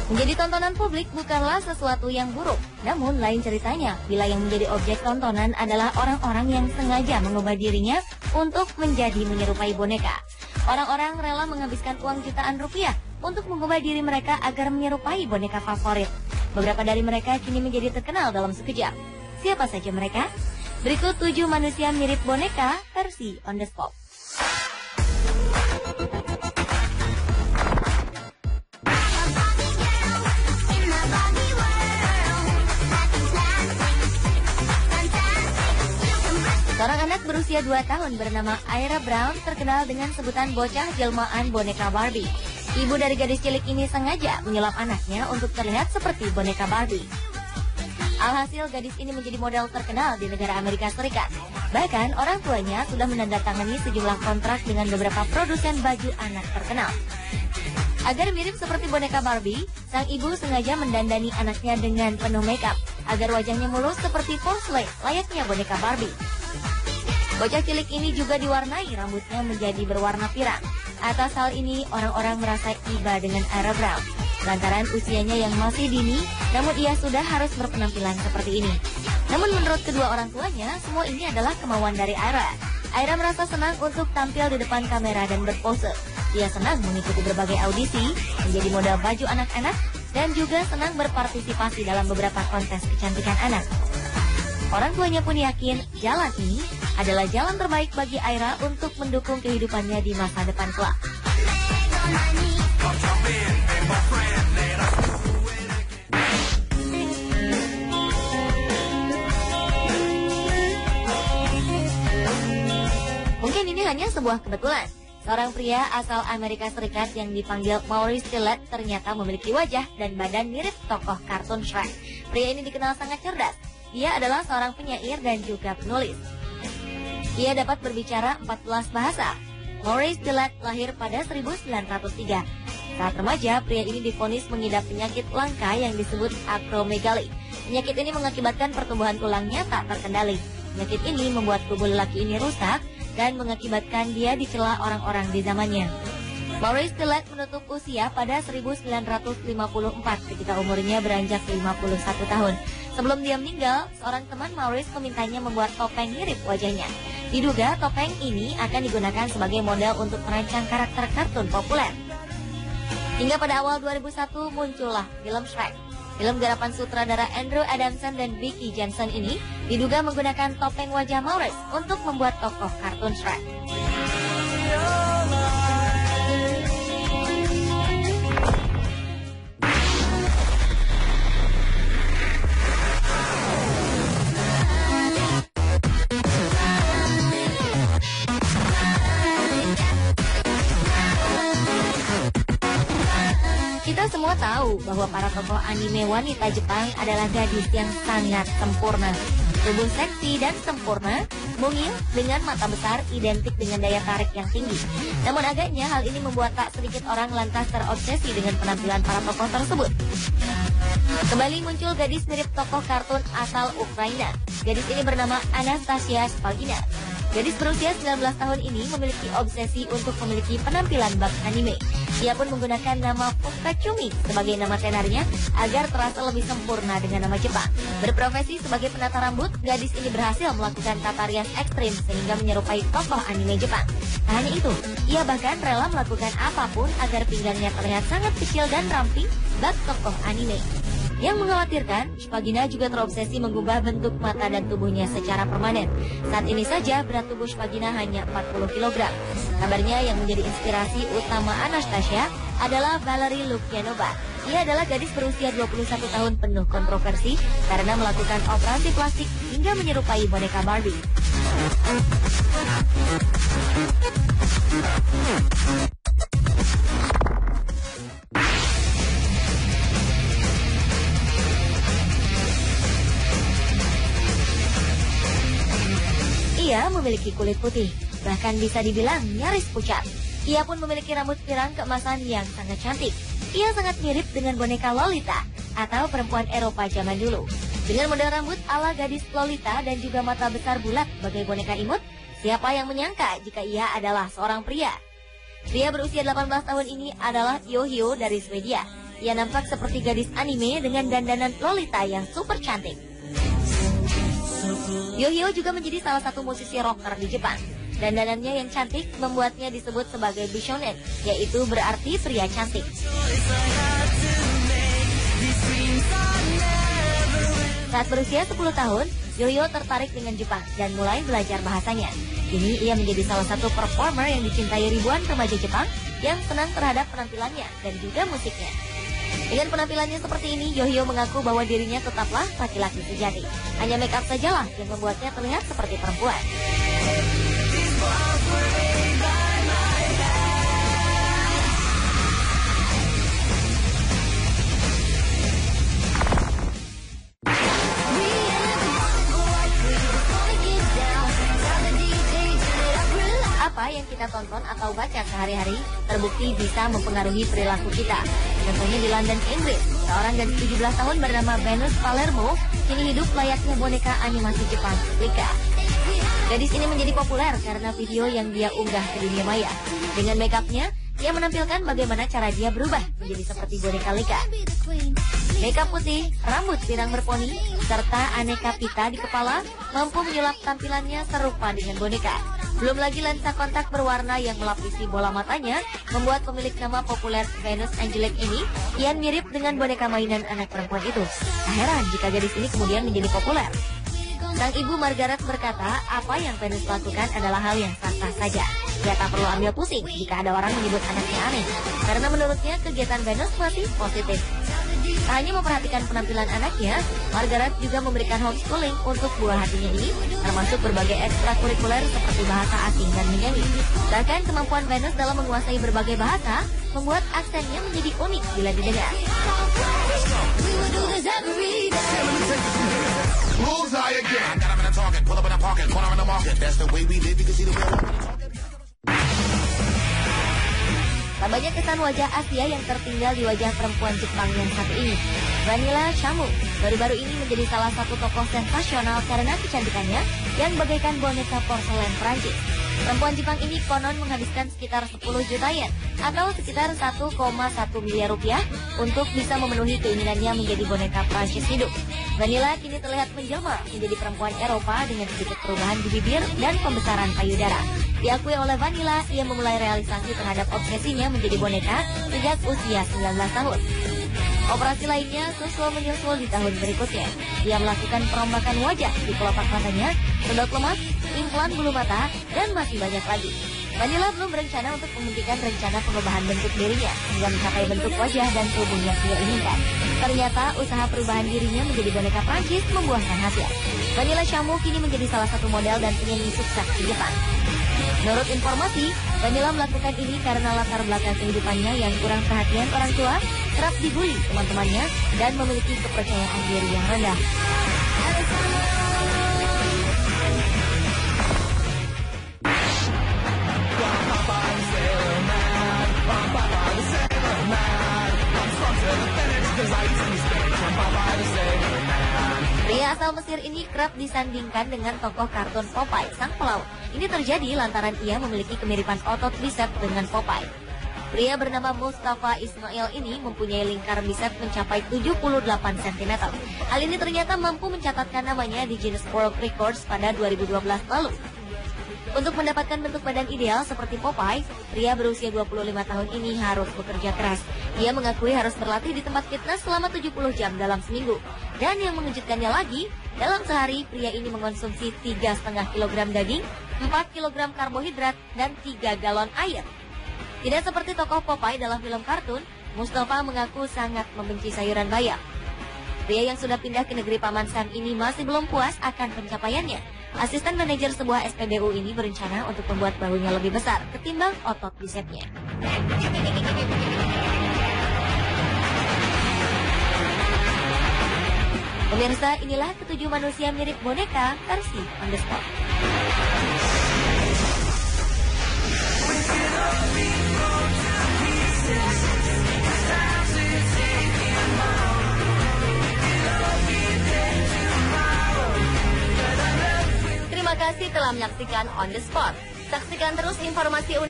Menjadi tontonan publik bukanlah sesuatu yang buruk. Namun lain ceritanya bila yang menjadi objek tontonan adalah orang-orang yang sengaja mengubah dirinya untuk menjadi menyerupai boneka. Orang-orang rela menghabiskan uang jutaan rupiah untuk mengubah diri mereka agar menyerupai boneka favorit. Beberapa dari mereka kini menjadi terkenal dalam sekejap. Siapa saja mereka? Berikut 7 manusia mirip boneka versi on the spot. Seorang anak berusia 2 tahun bernama Ira Brown terkenal dengan sebutan bocah jelmaan boneka Barbie. Ibu dari gadis cilik ini sengaja menyulap anaknya untuk terlihat seperti boneka Barbie. Alhasil gadis ini menjadi model terkenal di negara Amerika Serikat. Bahkan orang tuanya sudah menandatangani sejumlah kontrak dengan beberapa produsen baju anak terkenal. Agar mirip seperti boneka Barbie, sang ibu sengaja mendandani anaknya dengan penuh makeup agar wajahnya mulus seperti porcelain layaknya boneka Barbie. Bocah cilik ini juga diwarnai rambutnya menjadi berwarna pirang. Atas hal ini, orang-orang merasa iba dengan Ira Brown. Lantaran usianya yang masih dini, namun ia sudah harus berpenampilan seperti ini. Namun menurut kedua orang tuanya, semua ini adalah kemauan dari Ira. Ira merasa senang untuk tampil di depan kamera dan berpose. Ia senang mengikuti berbagai audisi, menjadi model baju anak-anak, dan juga senang berpartisipasi dalam beberapa kontes kecantikan anak. Orang tuanya pun yakin jalan ini adalah jalan terbaik bagi Ira untuk mendukung kehidupannya di masa depan kelak. Mungkin ini hanya sebuah kebetulan. Seorang pria asal Amerika Serikat yang dipanggil Maurice Gillette ternyata memiliki wajah dan badan mirip tokoh kartun Shrek. Pria ini dikenal sangat cerdas. Dia adalah seorang penyair dan juga penulis. Ia dapat berbicara 14 bahasa. Maurice Gillette lahir pada 1903. Saat remaja, pria ini divonis mengidap penyakit langka yang disebut acromegaly. Penyakit ini mengakibatkan pertumbuhan tulangnya tak terkendali. Penyakit ini membuat tubuh lelaki ini rusak dan mengakibatkan dia dicela orang-orang di zamannya. Maurice Gillette menutup usia pada 1954 ketika umurnya beranjak 51 tahun. Sebelum dia meninggal, seorang teman Maurice memintanya membuat topeng mirip wajahnya. Diduga topeng ini akan digunakan sebagai model untuk merancang karakter kartun populer. Hingga pada awal 2001 muncullah film Shrek. Film garapan sutradara Andrew Adamson dan Vicky Jensen ini diduga menggunakan topeng wajah Maurice untuk membuat tokoh kartun Shrek. Kita semua tahu bahwa para tokoh anime wanita Jepang adalah gadis yang sangat sempurna. Tubuh seksi dan sempurna, mungil dengan mata besar identik dengan daya tarik yang tinggi. Namun agaknya hal ini membuat tak sedikit orang lantas terobsesi dengan penampilan para tokoh tersebut. Kembali muncul gadis mirip tokoh kartun asal Ukraina. Gadis ini bernama Anastasia Spalgina. Gadis berusia 19 tahun ini memiliki obsesi untuk memiliki penampilan bak anime. Ia pun menggunakan nama Fukachumi sebagai nama tenarnya agar terasa lebih sempurna dengan nama Jepang. Berprofesi sebagai penata rambut, gadis ini berhasil melakukan tata rias ekstrim sehingga menyerupai tokoh anime Jepang. Tak hanya itu, ia bahkan rela melakukan apapun agar pinggangnya terlihat sangat kecil dan ramping bak tokoh anime. Yang mengkhawatirkan, Spagina juga terobsesi mengubah bentuk mata dan tubuhnya secara permanen. Saat ini saja berat tubuh Spagina hanya 40 kg. Kabarnya yang menjadi inspirasi utama Anastasia adalah Valerie Lukyanova. Ia adalah gadis berusia 21 tahun penuh kontroversi karena melakukan operasi plastik hingga menyerupai boneka Barbie. Ia memiliki kulit putih, bahkan bisa dibilang nyaris pucat. Ia pun memiliki rambut pirang keemasan yang sangat cantik. Ia sangat mirip dengan boneka Lolita atau perempuan Eropa zaman dulu. Dengan model rambut ala gadis Lolita dan juga mata besar bulat sebagai boneka imut, siapa yang menyangka jika ia adalah seorang pria? Pria berusia 18 tahun ini adalah Yohio dari Swedia. ia nampak seperti gadis anime dengan dandanan Lolita yang super cantik. Yohio juga menjadi salah satu musisi rocker di Jepang. Dandanannya yang cantik membuatnya disebut sebagai Bishonen, yaitu berarti pria cantik. Saat berusia 10 tahun, Yohio tertarik dengan Jepang dan mulai belajar bahasanya. Kini ia menjadi salah satu performer yang dicintai ribuan remaja Jepang yang senang terhadap penampilannya dan juga musiknya. Dengan penampilannya seperti ini, Yohio mengaku bahwa dirinya tetaplah laki-laki sejati. Hanya make up sajalah yang membuatnya terlihat seperti perempuan. Apa yang kita tonton atau baca sehari-hari terbukti bisa mempengaruhi perilaku kita. Contohnya di London, Inggris, seorang gadis 17 tahun bernama Venus Palermo kini hidup layaknya boneka animasi Jepang, Lika. Gadis ini menjadi populer karena video yang dia unggah ke dunia maya. Dengan make up-nya, ia menampilkan bagaimana cara dia berubah menjadi seperti boneka Lika. Make up putih, rambut pirang berponi, serta aneka pita di kepala mampu menyulap tampilannya serupa dengan boneka. Belum lagi lensa kontak berwarna yang melapisi bola matanya membuat pemilik nama populer Venus Angelique ini kian mirip dengan boneka mainan anak perempuan itu. Tak heran jika gadis ini kemudian menjadi populer. Sang ibu Margaret berkata, apa yang Venus lakukan adalah hal yang sah-sah saja. Dia tak perlu ambil pusing jika ada orang menyebut anaknya aneh, karena menurutnya kegiatan Venus masih positif. Tak hanya memperhatikan penampilan anaknya, Margaret juga memberikan homeschooling untuk buah hatinya ini, termasuk berbagai ekstrakurikuler seperti bahasa asing dan menyanyi. Bahkan kemampuan Venus dalam menguasai berbagai bahasa membuat aksennya menjadi unik bila didengar. Tak banyak kesan wajah Asia yang tertinggal di wajah perempuan Jepang yang satu ini. Vanilla Shamu baru-baru ini menjadi salah satu tokoh sensasional karena kecantikannya yang bagaikan boneka porselen Prancis. Perempuan Jepang ini konon menghabiskan sekitar 10 juta yen atau sekitar 1,1 miliar rupiah untuk bisa memenuhi keinginannya menjadi boneka Prancis hidup. Vanilla kini terlihat menjelma menjadi perempuan Eropa dengan sedikit perubahan di bibir dan pembesaran payudara. Diakui oleh Vanilla, ia memulai realisasi terhadap obsesinya menjadi boneka sejak usia 19 tahun. Operasi lainnya susul menyusul di tahun berikutnya. Dia melakukan perombakan wajah di kelopak matanya, sedot lemas, implan bulu mata, dan masih banyak lagi. Vanilla belum berencana untuk menghentikan rencana pengubahan bentuk dirinya hingga mencapai bentuk wajah dan tubuh yang dia inginkan. Ternyata usaha perubahan dirinya menjadi boneka Prancis membuahkan hasil. Vanilla Shamu kini menjadi salah satu model dan penyanyi sukses di Jepang. Menurut informasi, Vanilla melakukan ini karena latar belakang kehidupannya yang kurang perhatian orang tua, kerap dibully teman-temannya, dan memiliki kepercayaan diri yang rendah. Pria asal Mesir ini kerap disandingkan dengan tokoh kartun Popeye, sang pelaut. Ini terjadi lantaran ia memiliki kemiripan otot bisep dengan Popeye. Pria bernama Mustafa Ismail ini mempunyai lingkar bisep mencapai 78 cm. Hal ini ternyata mampu mencatatkan namanya di Guinness World Records pada 2012 lalu. Untuk mendapatkan bentuk badan ideal seperti Popeye, pria berusia 25 tahun ini harus bekerja keras. Ia mengakui harus berlatih di tempat fitness selama 70 jam dalam seminggu. Dan yang mengejutkannya lagi, dalam sehari pria ini mengonsumsi 3,5 kg daging, 4 kg karbohidrat, dan 3 galon air. Tidak seperti tokoh Popeye dalam film kartun, Mustafa mengaku sangat membenci sayuran bayam. Pria yang sudah pindah ke negeri Paman Sam ini masih belum puas akan pencapaiannya. Asisten manajer sebuah SPBU ini berencana untuk membuat bahunya lebih besar ketimbang otot bisepnya. Pemirsa, inilah ketujuh manusia mirip boneka versi On The Spot. Terima kasih telah menyaksikan On The Spot. Saksikan terus informasi